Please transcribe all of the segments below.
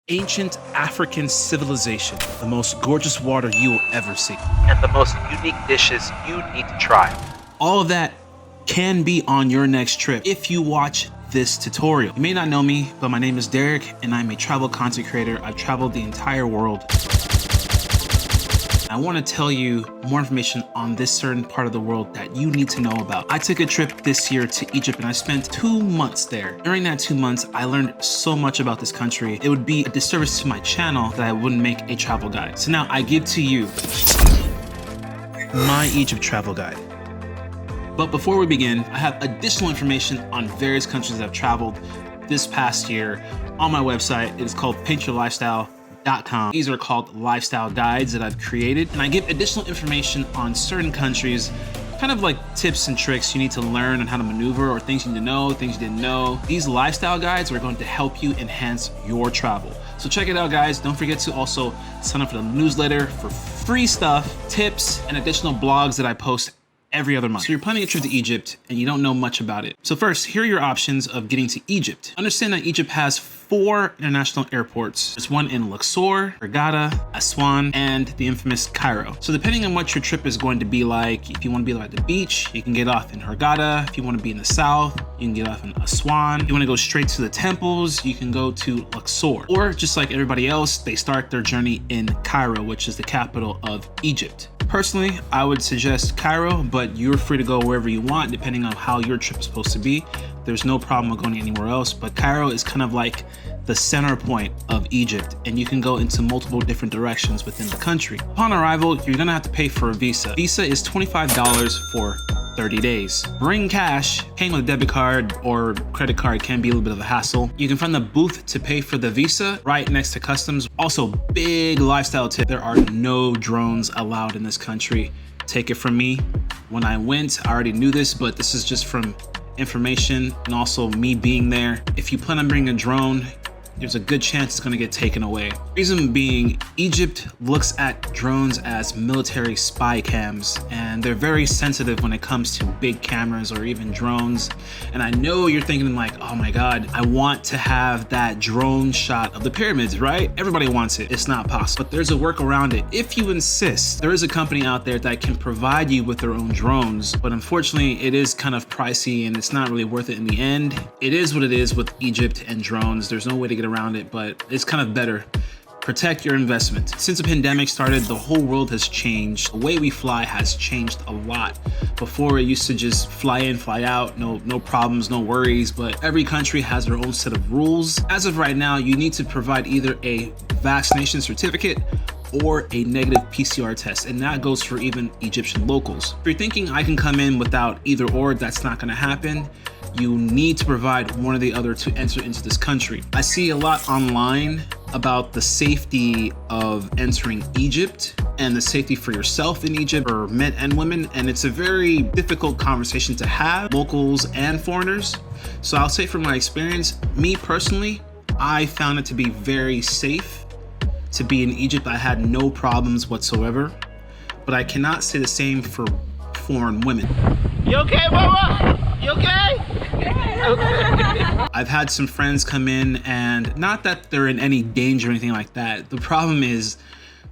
ancient African civilization, the most gorgeous water you will ever see, and the most unique dishes you need to try. All of that can be on your next trip if you watch this tutorial. You may not know me, but my name is Derek and I'm a travel content creator. I've traveled the entire world. I want to tell you more information on this certain part of the world that you need to know about. I took a trip this year to Egypt and I spent 2 months there. During that 2 months, I learned so much about this country. It would be a disservice to my channel that I wouldn't make a travel guide. So now I give to you my Egypt travel guide. But before we begin, I have additional information on various countries I've traveled this past year on my website. It is called paintyourlifestyle.com. These are called lifestyle guides that I've created, and I give additional information on certain countries, kind of like tips and tricks you need to learn on how to maneuver, or things you need to know, things you didn't know. These lifestyle guides are going to help you enhance your travel. So check it out, guys. Don't forget to also sign up for the newsletter for free stuff, tips, and additional blogs that I post every other month. So you're planning a trip to Egypt and you don't know much about it. So first, here are your options of getting to Egypt. Understand that Egypt has 4 international airports. There's one in Luxor, Hurghada, Aswan, and the infamous Cairo. So depending on what your trip is going to be like, if you want to be at the beach, you can get off in Hurghada. If you want to be in the south, you can get off in Aswan. If you want to go straight to the temples, you can go to Luxor. Or just like everybody else, they start their journey in Cairo, which is the capital of Egypt. Personally, I would suggest Cairo, but you're free to go wherever you want, depending on how your trip is supposed to be. There's no problem with going anywhere else, but Cairo is kind of like the center point of Egypt, and you can go into multiple different directions within the country. Upon arrival, you're gonna have to pay for a visa. Visa is $25 for 30 days. Bring cash. Paying with a debit card or credit card can be a little bit of a hassle. You can find the booth to pay for the visa right next to customs. Also, big lifestyle tip, there are no drones allowed in this country. Take it from me. When I went, I already knew this, but this is just from information and also me being there. If you plan on bringing a drone, there's a good chance it's gonna get taken away. Reason being, Egypt looks at drones as military spy cams, and they're very sensitive when it comes to big cameras or even drones. And I know you're thinking like, oh my God, I want to have that drone shot of the pyramids, right? Everybody wants it. It's not possible, but there's a work around it. If you insist, there is a company out there that can provide you with their own drones, but unfortunately it is kind of pricey and it's not really worth it in the end. It is what it is with Egypt and drones. There's no way to get around it, but it's kind of better. Protect your investment. Since the pandemic started, the whole world has changed. The way we fly has changed a lot. Before, it used to just fly in, fly out, no problems, no worries, but every country has their own set of rules. As of right now, you need to provide either a vaccination certificate or a negative PCR test, and that goes for even Egyptian locals. If you're thinking I can come in without either or, that's not gonna happen. You need to provide one or the other to enter into this country. I see a lot online about the safety of entering Egypt and the safety for yourself in Egypt for men and women, and it's a very difficult conversation to have, locals and foreigners. So I'll say from my experience, me personally, I found it to be very safe to be in Egypt. I had no problems whatsoever, but I cannot say the same for foreign women. You okay, mama? You okay? I've had some friends come in, and not that they're in any danger or anything like that. The problem is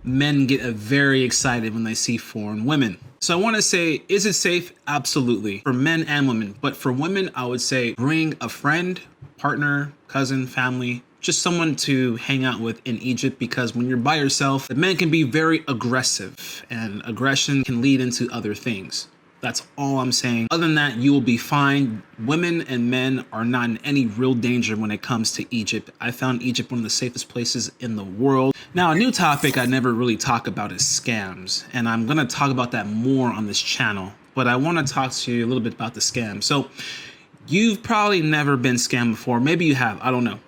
men get very excited when they see foreign women. So I want to say, is it safe? Absolutely, for men and women. But for women, I would say bring a friend, partner, cousin, family, just someone to hang out with in Egypt, because when you're by yourself, the men can be very aggressive, and aggression can lead into other things. That's all I'm saying. Other than that, you will be fine. Women and men are not in any real danger when it comes to Egypt. I found Egypt one of the safest places in the world. Now, a new topic I never really talk about is scams, and I'm gonna talk about that more on this channel, but I wanna talk to you a little bit about the scam. So you've probably never been scammed before. Maybe you have, I don't know.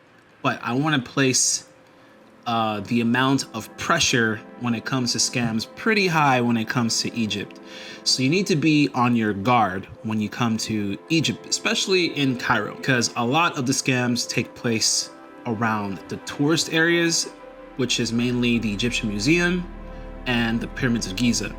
But I wanna place the amount of pressure when it comes to scams pretty high when it comes to Egypt. So you need to be on your guard when you come to Egypt, especially in Cairo, because a lot of the scams take place around the tourist areas, which is mainly the Egyptian Museum and the Pyramids of Giza.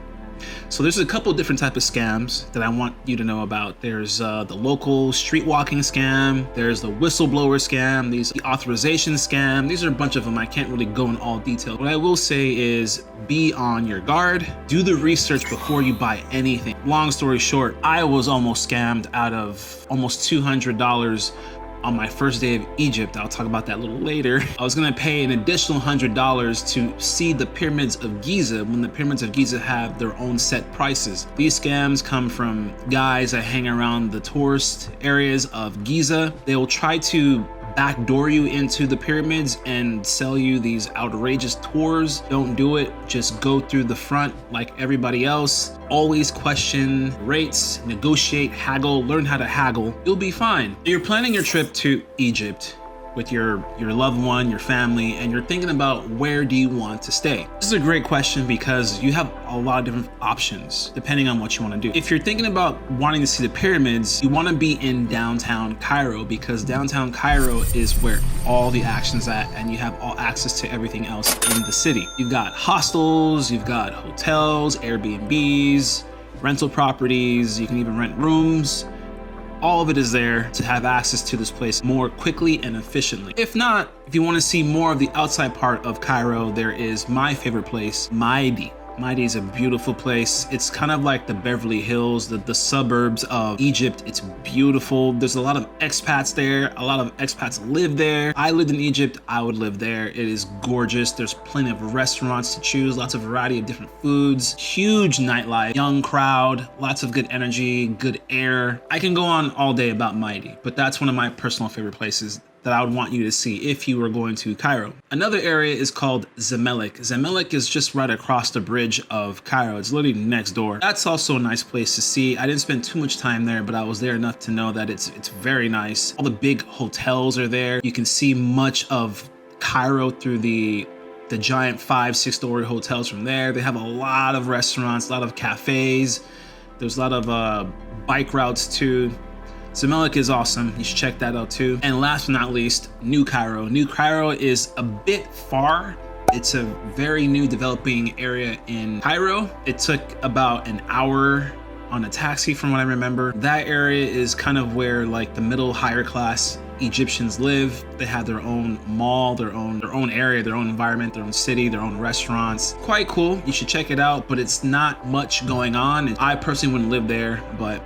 So there's a couple different type of scams that I want you to know about. There's the local street walking scam. There's the whistleblower scam. The authorization scam. These are a bunch of them. I can't really go in all detail. What I will say is be on your guard. Do the research before you buy anything. Long story short, I was almost scammed out of almost $200 on my first day of Egypt. I'll talk about that a little later. I was gonna pay an additional $100 to see the pyramids of Giza when the pyramids of Giza have their own set prices. These scams come from guys that hang around the tourist areas of Giza. They will try to backdoor you into the pyramids and sell you these outrageous tours. Don't do it. Just go through the front like everybody else. Always question rates, negotiate, haggle, learn how to haggle. You'll be fine. You're planning your trip to Egypt with your loved one, your family, and you're thinking about where do you want to stay. This is a great question because you have a lot of different options depending on what you want to do. If you're thinking about wanting to see the pyramids, you want to be in downtown Cairo because downtown Cairo is where all the action's at and you have all access to everything else in the city. You've got hostels, you've got hotels, Airbnbs, rental properties, you can even rent rooms. All of it is there to have access to this place more quickly and efficiently. If not, if you want to see more of the outside part of Cairo, there is my favorite place, Maidi. Maidi is a beautiful place. It's kind of like the Beverly Hills, the suburbs of Egypt. It's beautiful. There's a lot of expats there. A lot of expats live there. I lived in Egypt. I would live there. It is gorgeous. There's plenty of restaurants to choose, lots of variety of different foods, huge nightlife, young crowd, lots of good energy, good air. I can go on all day about Maidi, but that's one of my personal favorite places that I would want you to see if you were going to Cairo. Another area is called Zamalek. Zamalek is just right across the bridge of Cairo. It's literally next door. That's also a nice place to see. I didn't spend too much time there, but I was there enough to know that it's very nice. All the big hotels are there. You can see much of Cairo through the giant 5-6 story hotels from there. They have a lot of restaurants, a lot of cafes. There's a lot of bike routes too. Zamalek is awesome. You should check that out too. And last but not least, New Cairo. New Cairo is a bit far. It's a very new developing area in Cairo. It took about an hour on a taxi from what I remember. That area is kind of where like the middle higher class Egyptians live. They have their own mall, their own area, their own environment, their own city, their own restaurants. Quite cool. You should check it out, but it's not much going on. I personally wouldn't live there, but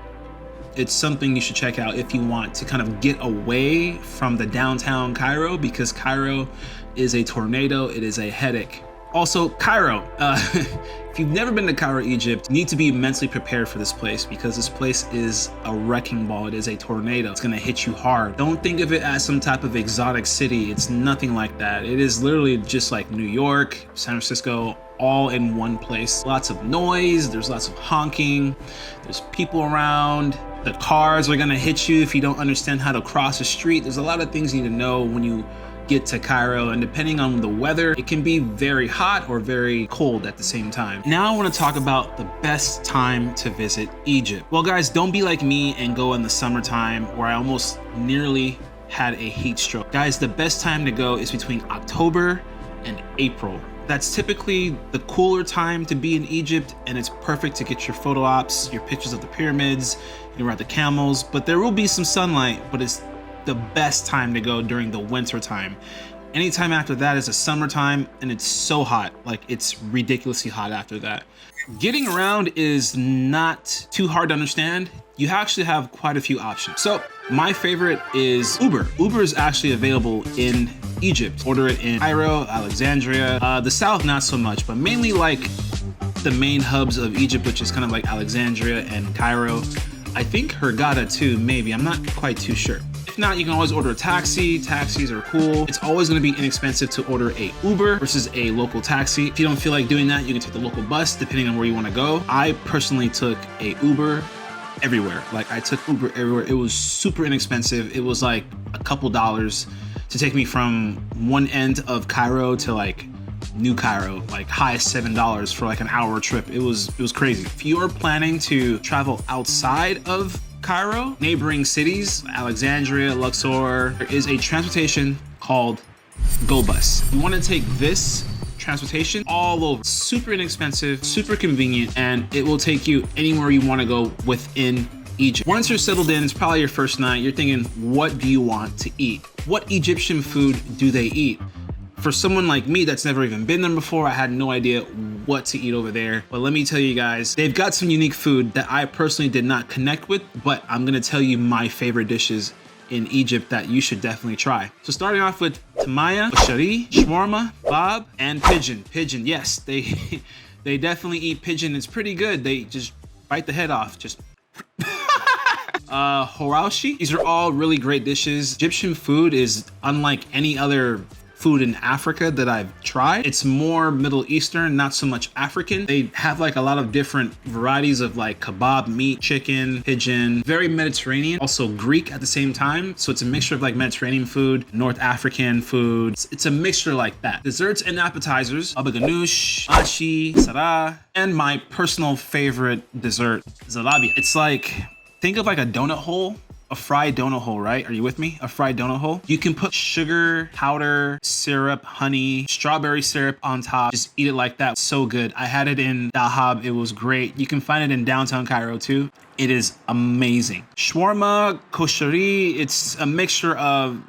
it's something you should check out if you want to kind of get away from the downtown Cairo, because Cairo is a tornado. It is a headache. Also, Cairo. If you've never been to Cairo, Egypt, you need to be mentally prepared for this place because this place is a wrecking ball. It is a tornado. It's gonna hit you hard. Don't think of it as some type of exotic city. It's nothing like that. It is literally just like New York, San Francisco, all in one place. Lots of noise, there's lots of honking, there's people around. The cars are gonna hit you if you don't understand how to cross the street. There's a lot of things you need to know when you get to Cairo, and depending on the weather, it can be very hot or very cold at the same time. Now I want to talk about the best time to visit Egypt. Well guys, don't be like me and go in the summertime where I almost nearly had a heat stroke. Guys, the best time to go is between October and April. That's typically the cooler time to be in Egypt, and it's perfect to get your photo ops, your pictures of the pyramids, you can ride the camels, but there will be some sunlight, but it's the best time to go during the winter time. Anytime after that is a summertime, and it's so hot, like it's ridiculously hot after that. Getting around is not too hard to understand. You actually have quite a few options. So my favorite is Uber. Uber is actually available in Egypt. Order it in Cairo, Alexandria, the south not so much, but mainly like the main hubs of Egypt, which is kind of like Alexandria and Cairo. I think Hurghada too, maybe, I'm not quite too sure. If not, you can always order a taxi. Taxis are cool. It's always gonna be inexpensive to order a Uber versus a local taxi. If you don't feel like doing that, you can take the local bus depending on where you wanna go. I personally took a Uber everywhere. Like I took Uber everywhere. It was super inexpensive. It was like a couple dollars to take me from one end of Cairo to like New Cairo, like high $7 for like an hour trip. It was crazy. If you are planning to travel outside of Cairo, neighboring cities, Alexandria, Luxor, there is a transportation called GoBus. You want to take this transportation all over. Super inexpensive, super convenient, and it will take you anywhere you want to go within Egypt. Once you're settled in, it's probably your first night, you're thinking, what do you want to eat? What Egyptian food do they eat? For someone like me that's never even been there before, I had no idea what to eat over there. But let me tell you guys, they've got some unique food that I personally did not connect with, but I'm gonna tell you my favorite dishes in Egypt that you should definitely try. So starting off with tamaya, shari, shawarma, kebab, and pigeon. Pigeon, yes, they definitely eat pigeon. It's pretty good. They just bite the head off, just Horashi. These are all really great dishes. Egyptian food is unlike any other food in Africa that I've tried. It's more Middle Eastern, not so much African. They have like a lot of different varieties of like kebab meat, chicken, pigeon, very Mediterranean, also Greek at the same time. So it's a mixture of like Mediterranean food, North African food. It's a mixture like that. Desserts and appetizers, baba ganoush, ashi, sarah, and my personal favorite dessert, zalabia. It's like, think of like a donut hole, a fried donut hole, right? Are you with me? A fried donut hole. You can put sugar, powder, syrup, honey, strawberry syrup on top. Just eat it like that. So good. I had it in Dahab. It was great. You can find it in downtown Cairo too. It is amazing. Shawarma, koshari, it's a mixture of,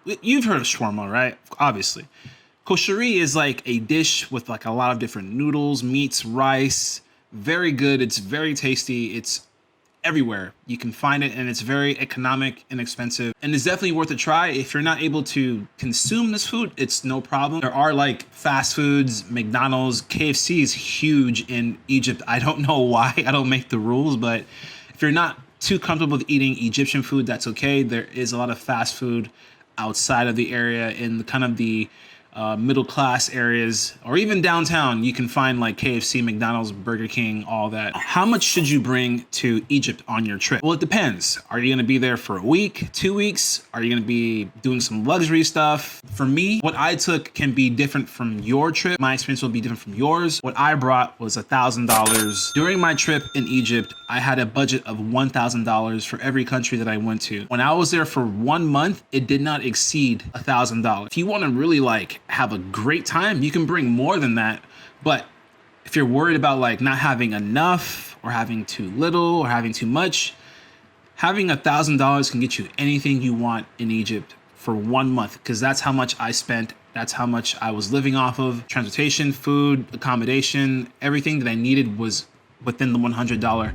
you've heard of shawarma, right? Obviously. Koshari is like a dish with like a lot of different noodles, meats, rice. Very good. It's very tasty. It's everywhere. You can find it, and it's very economic, inexpensive, and it's definitely worth a try. If you're not able to consume this food, it's no problem. There are like fast foods, McDonald's, KFC is huge in Egypt. I don't know why. I don't make the rules, but if you're not too comfortable with eating Egyptian food, that's okay. There is a lot of fast food outside of the area in kind of the middle class areas, or even downtown. You can find like KFC, McDonald's, Burger King, all that. How much should you bring to Egypt on your trip? Well, it depends. Are you gonna be there for a week, 2 weeks? Are you gonna be doing some luxury stuff? For me, what I took can be different from your trip. My experience will be different from yours. What I brought was $1,000. During my trip in Egypt, I had a budget of $1,000 for every country that I went to. When I was there for 1 month, it did not exceed $1,000. If you wanna really like have a great time, you can bring more than that. But if you're worried about like not having enough or having too little or having too much, having $1,000 can get you anything you want in Egypt for 1 month, because that's how much I spent. That's how much I was living off of. Transportation, food, accommodation, everything that I needed was within the $100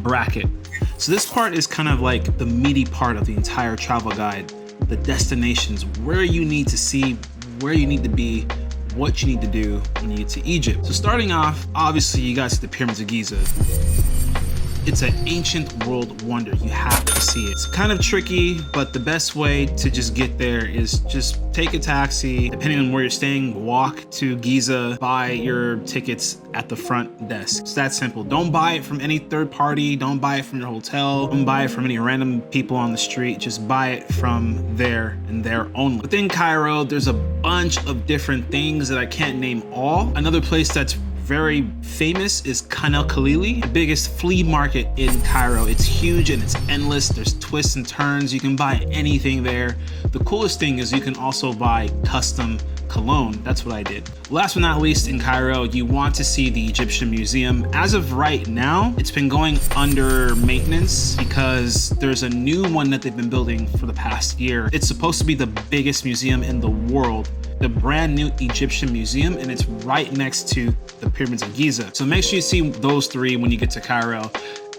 bracket. So this part is kind of like the meaty part of the entire travel guide. The destinations, where you need to see, where you need to be, what you need to do when you get to Egypt. So starting off, obviously you guys see the pyramids of Giza. It's an ancient world wonder. You have to see it. It's kind of tricky, but the best way to just get there is just take a taxi. Depending on where you're staying, walk to Giza, buy your tickets at the front desk. It's that simple. Don't buy it from any third party. Don't buy it from your hotel. Don't buy it from any random people on the street. Just buy it from there and there only. Within Cairo, there's a bunch of different things that I can't name all. Another place that's very famous is Khan el-Khalili, the biggest flea market in Cairo. It's huge and it's endless. There's twists and turns. You can buy anything there. The coolest thing is you can also buy custom cologne. That's what I did. Last but not least, in Cairo, you want to see the Egyptian Museum. As of right now, it's been going under maintenance because there's a new one that they've been building for the past year. It's supposed to be the biggest museum in the world, the brand new Egyptian Museum, and it's right next to the pyramids of Giza. So make sure you see those three when you get to Cairo.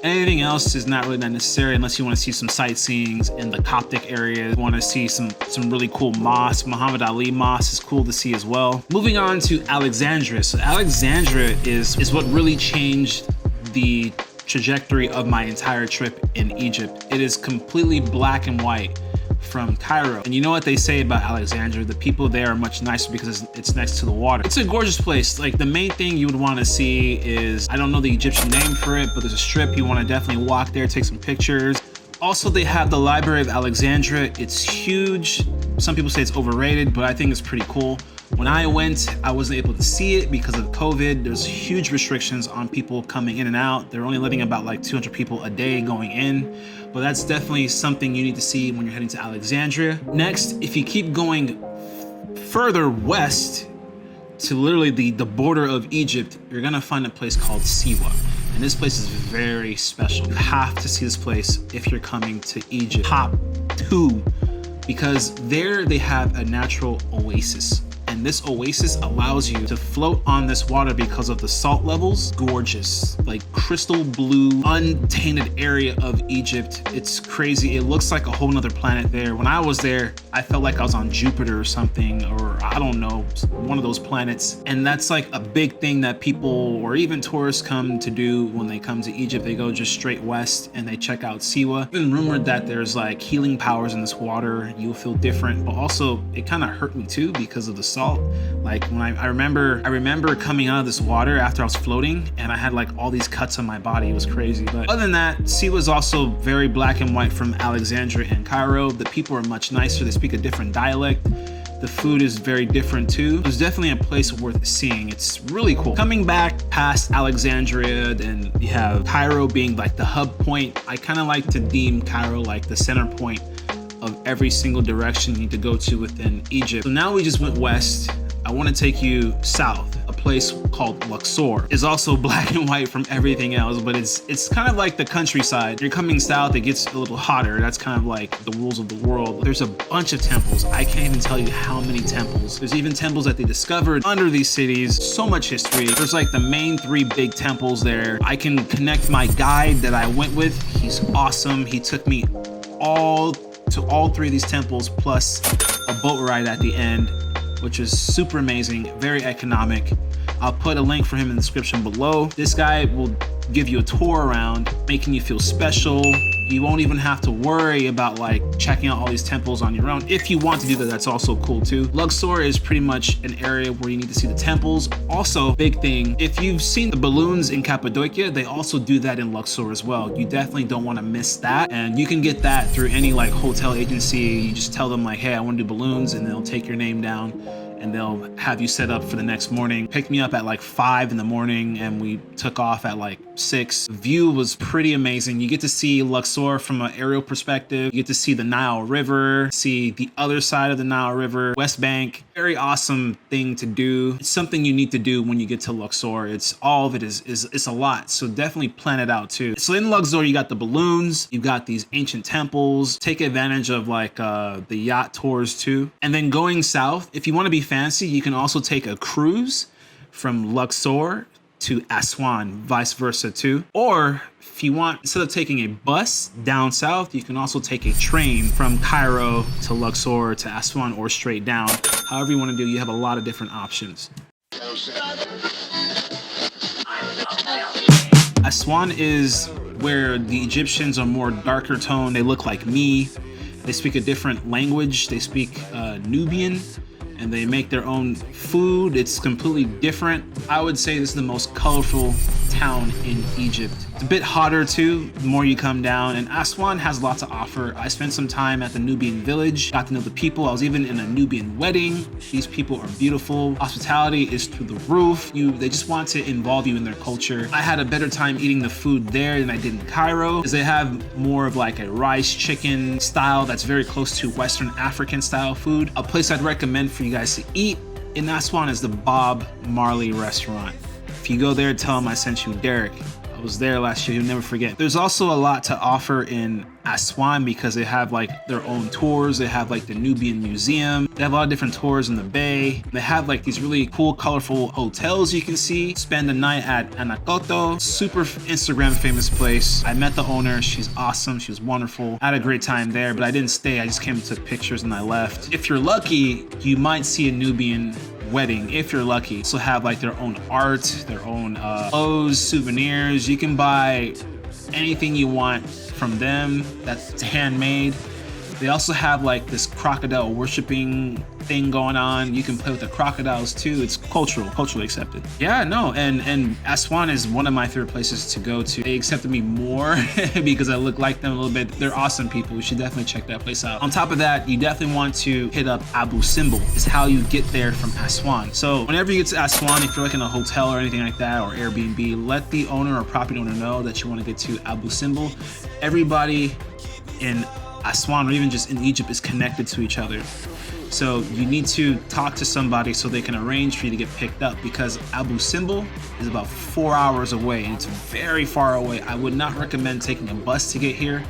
Anything else is not really that necessary unless you want to see some sightseeing in the Coptic area. You want to see some really cool mosques. Muhammad Ali Mosque is cool to see as well. Moving on to Alexandria. So Alexandria is what really changed the trajectory of my entire trip in Egypt. It is completely black and white from Cairo. And you know what they say about Alexandria? The people there are much nicer because it's next to the water. It's a gorgeous place. Like, the main thing you would want to see is, I don't know the Egyptian name for it, but there's a strip. You want to definitely walk there, take some pictures. Also, they have the Library of Alexandria. It's huge. Some people say it's overrated, but I think it's pretty cool. When I went, I wasn't able to see it because of COVID. There's huge restrictions on people coming in and out. They're only letting about like 200 people a day going in, but that's definitely something you need to see when you're heading to Alexandria. Next, if you keep going further west, to literally the border of Egypt, you're gonna find a place called Siwa. And this place is very special. You have to see this place if you're coming to Egypt. Top 2, because there they have a natural oasis. And this oasis allows you to float on this water because of the salt levels. Gorgeous, like crystal blue, untainted area of Egypt. It's crazy. It looks like a whole nother planet there. When I was there, I felt like I was on Jupiter or something, or I don't know, one of those planets. And that's like a big thing that people or even tourists come to do when they come to Egypt. They go just straight west and they check out Siwa. It's been rumored that there's like healing powers in this water. You'll feel different, but also it kind of hurt me too because of the salt. Like when I remember coming out of this water after I was floating and I had like all these cuts on my body. It was crazy. But other than that, Siwa is also very black and white from Alexandria and Cairo. The people are much nicer. They speak a different dialect. The food is very different too. It's definitely a place worth seeing. It's really cool. Coming back past Alexandria, then you have Cairo being like the hub point. I kind of like to deem Cairo like the center point of every single direction you need to go to within Egypt. So now we just went west. I want to take you south. A place called Luxor. It's also black and white from everything else, but it's kind of like the countryside. You're coming south, it gets a little hotter. That's kind of like the rules of the world. There's a bunch of temples. I can't even tell you how many temples. There's even temples that they discovered under these cities. So much history. There's like the main 3 big temples there. I can connect my guide that I went with. He's awesome. He took me to all 3 of these temples, plus a boat ride at the end, which is super amazing, very economic. I'll put a link for him in the description below. This guy will give you a tour around, making you feel special. You won't even have to worry about like checking out all these temples on your own. If you want to do that, that's also cool too. Luxor is pretty much an area where you need to see the temples. Also, big thing, if you've seen the balloons in Cappadocia, they also do that in Luxor as well. You definitely don't want to miss that. And you can get that through any like hotel agency. You just tell them like, hey, I want to do balloons, and they'll take your name down and they'll have you set up for the next morning. Picked me up at like 5 in the morning and we took off at like 6. The view was pretty amazing. You get to see Luxor from an aerial perspective. You get to see the Nile River, see the other side of the Nile River, West Bank. Very awesome thing to do. It's something you need to do when you get to Luxor. It's all of it is a lot. So definitely plan it out too. So in Luxor, you got the balloons, you've got these ancient temples. Take advantage of like the yacht tours too. And then going south, if you want to be fancy, you can also take a cruise from Luxor to Aswan, vice versa too. Or if you want, instead of taking a bus down south, you can also take a train from Cairo to Luxor to Aswan, or straight down. However you want to do, you have a lot of different options. Aswan is where the Egyptians are more darker tone. They look like me. They speak a different language. They speak Nubian, and they make their own food. It's completely different. I would say this is the most colorful town in Egypt. It's a bit hotter too, the more you come down, and Aswan has a lot to offer. I spent some time at the Nubian village, got to know the people. I was even in a Nubian wedding. These people are beautiful. Hospitality is through the roof. They just want to involve you in their culture. I had a better time eating the food there than I did in Cairo, because they have more of like a rice chicken style that's very close to Western African style food. A place I'd recommend for you guys to eat in Aswan is the Bob Marley restaurant. If you go there, tell them I sent you Derek. I was there last year, you'll never forget. There's also a lot to offer in Aswan because they have like their own tours. They have like the Nubian Museum. They have a lot of different tours in the bay. They have like these really cool, colorful hotels you can see. Spend the night at Anakoto, super Instagram famous place. I met the owner, she's awesome, she was wonderful. I had a great time there, but I didn't stay. I just came and took pictures and I left. If you're lucky, you might see a Nubian wedding if you're lucky. Also have like their own art, their own clothes, souvenirs. You can buy anything you want from them that's handmade. They also have like this crocodile worshiping thing going on. You can play with the crocodiles too. It's culturally accepted. Yeah, no, and Aswan is one of my favorite places to go to. They accepted me more because I look like them a little bit. They're awesome people. You should definitely check that place out. On top of that, you definitely want to hit up Abu Simbel. Is how you get there from Aswan. So whenever you get to Aswan, if you're like in a hotel or anything like that, or Airbnb, let the owner or property owner know that you want to get to Abu Simbel. Everybody in Aswan, or even just in Egypt, is connected to each other. So you need to talk to somebody so they can arrange for you to get picked up, because Abu Simbel is about 4 hours away and it's very far away. I would not recommend taking a bus to get here.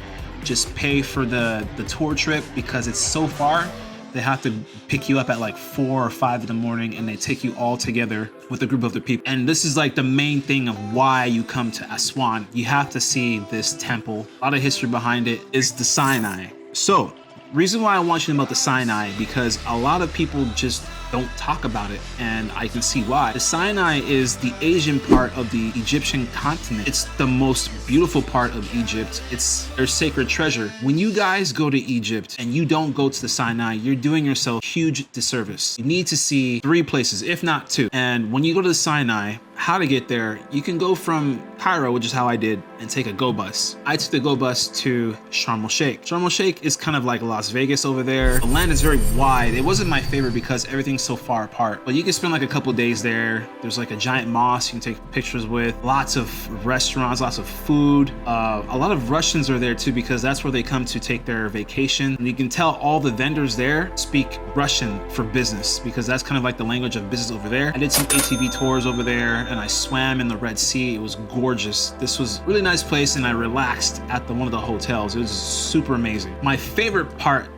Just pay for the tour trip, because it's so far. They have to pick you up at like 4 or 5 in the morning, and they take you all together with a group of other people. And this is like the main thing of why you come to Aswan. You have to see this temple. A lot of history behind it is the Sinai. So, reason why I want you to know about the Sinai, because a lot of people just don't talk about it, and I can see why. The Sinai is the Asian part of the Egyptian continent. It's the most beautiful part of Egypt. It's their sacred treasure. When you guys go to Egypt and you don't go to the Sinai, you're doing yourself a huge disservice. You need to see 3 places, if not 2. And when you go to the Sinai, how to get there, you can go from Cairo, which is how I did, and take a go bus. I took the go bus to Sharm el Sheikh. Sharm el Sheikh is kind of like Las Vegas over there. The land is very wide. It wasn't my favorite because everything's so far apart, but you can spend like a couple days there. There's like a giant mosque you can take pictures with, lots of restaurants, lots of food. A lot of Russians are there too, because that's where they come to take their vacation. And you can tell all the vendors there speak Russian for business, because that's kind of like the language of business over there. I did some ATV tours over there, and I swam in the Red Sea. It was gorgeous. This was a really nice place, and I relaxed at one of the hotels. It was super amazing. My favorite part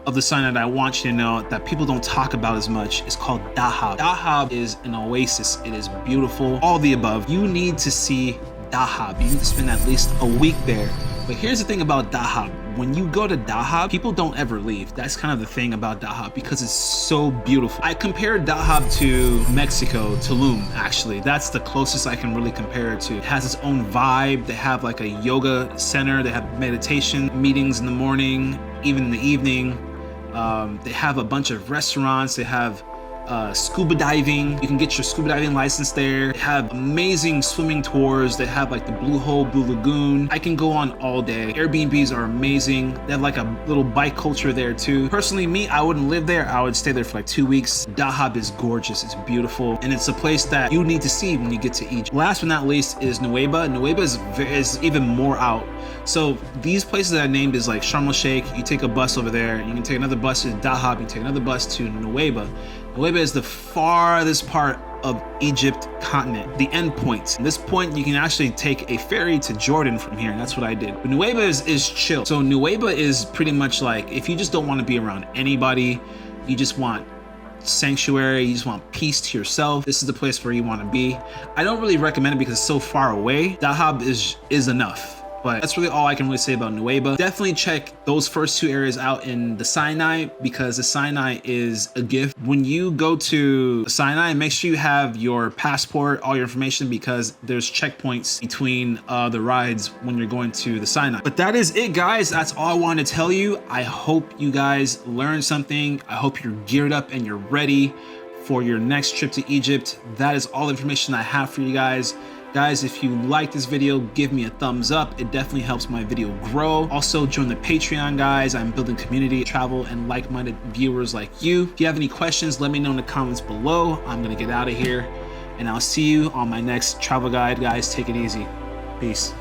of the Sinai that I want you to know that people don't talk about as much is called Dahab. Dahab is an oasis. It is beautiful. All the above. You need to see Dahab. You need to spend at least a week there. But here's the thing about Dahab. When you go to Dahab, people don't ever leave. That's kind of the thing about Dahab, because it's so beautiful. I compared Dahab to Mexico, Tulum, actually. That's the closest I can really compare it to. It has its own vibe. They have like a yoga center. They have meditation meetings in the morning, even in the evening. They have a bunch of restaurants. They have scuba diving. You can get your scuba diving license there. They have amazing swimming tours. They have like the Blue Hole, Blue Lagoon. I can go on all day. Airbnbs are amazing. They have like a little bike culture there too. Personally, me, I wouldn't live there. I would stay there for like 2 weeks. Dahab is gorgeous. It's beautiful. And it's a place that you need to see when you get to Egypt. Last but not least is Nuweiba. Nuweiba is even more out. So these places that I named is like Sharm el Sheikh. You take a bus over there. You can take another bus to Dahab. You can take another bus to Nuweiba. Nuweiba is the farthest part of Egypt continent, the end point. At this point, you can actually take a ferry to Jordan from here, and that's what I did. But Nuweiba is chill. So Nuweiba is pretty much like, if you just don't want to be around anybody, you just want sanctuary, you just want peace to yourself, this is the place where you want to be. I don't really recommend it because it's so far away. Dahab is enough. But that's really all I can really say about Nuweiba. Definitely check those first 2 areas out in the Sinai, because the Sinai is a gift. When you go to the Sinai, make sure you have your passport, all your information, because there's checkpoints between the rides when you're going to the Sinai. But that is it, guys. That's all I wanted to tell you. I hope you guys learned something. I hope you're geared up and you're ready for your next trip to Egypt. That is all the information I have for you guys. Guys, if you like this video, give me a thumbs up. It definitely helps my video grow. Also, join the Patreon, guys. I'm building community, travel, and like-minded viewers like you. If you have any questions, let me know in the comments below. I'm gonna get out of here, and I'll see you on my next travel guide. Guys, take it easy. Peace.